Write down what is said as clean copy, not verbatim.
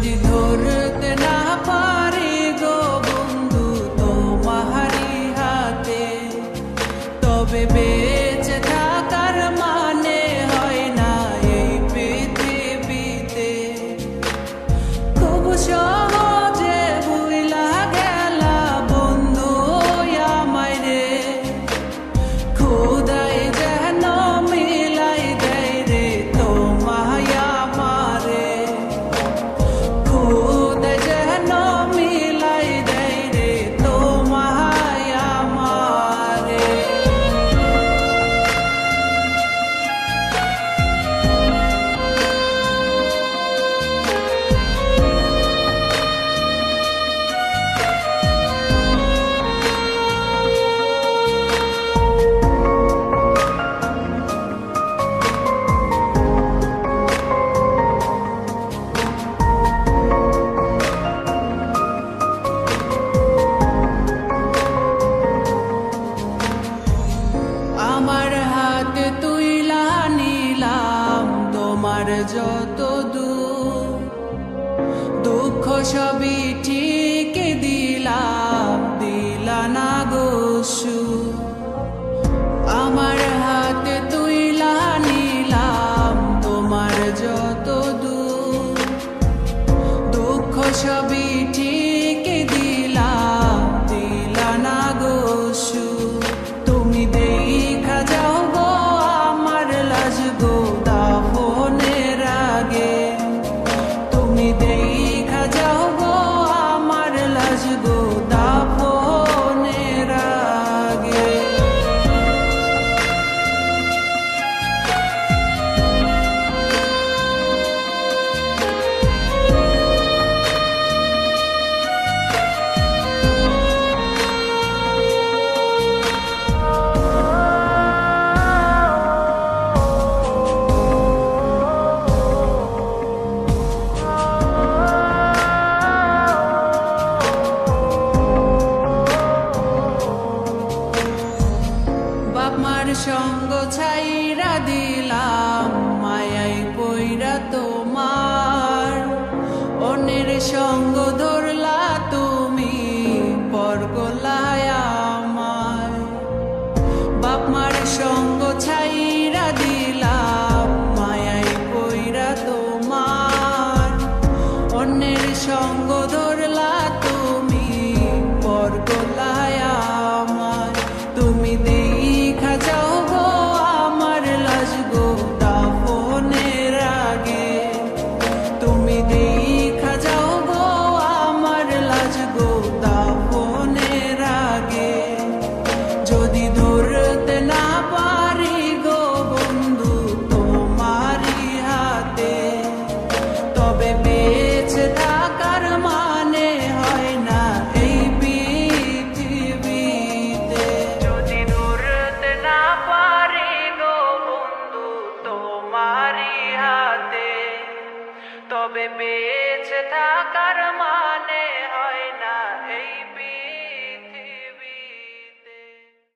যদি ধরতে না পারি গো বন্ধু তোমারি হাতে, তবে বেঁচে থাকার মানে হয় না এই পৃথিবীতে। খুব সহজে ভুইলা গেলা বন্ধু আমায় রে, খোদাই যেন মিলাই দেয় রে তোমায় আমারে, খোদাই যেন মিলাই দেয় রে তোমায় আমারে। আমার হাতে তুইলা নিলাম তোমার যত দুঃখ সবই ঠিক দিলাম, দিলা না গো সুখ। আমার হাতে তুইলা নিলাম তোমার যত দুঃখ সবই ঠিক দিলাম, দিলা না গো সুখ। তুমি দেখা যাও গো আমার লাজ গো দাফনের আগে, তুমি দেখা যাও গো আমার লাজ গো দাফনের আগে। বাপ মার সঙ্গ ছাইরা দিলাম মায়াই পইরা তোমার, অন্যের সঙ্গ ধরলা তুমি পর গলায় আমার। বাপ মার সঙ্গ ছাইরা দিলাম মায়াই পইরা তোমার, অন্যের সঙ্গ ধরলা তুমি পর গলায় আমার। তুমি দেখা যাও গো আমার লাজ গো দাফনের আগে, তুমি দেখা যাও গো আমার লাজ গো দাফনের আগে। যদি ধরতে না পারি গো বন্ধু তোমারি হাতে, তবে বেঁচে থাকার মানে হয় না এই পৃথিবীতে। যদি ধরতে না পারি গো বন্ধু তোমারি হাতে, তবে বেঁচে থাকার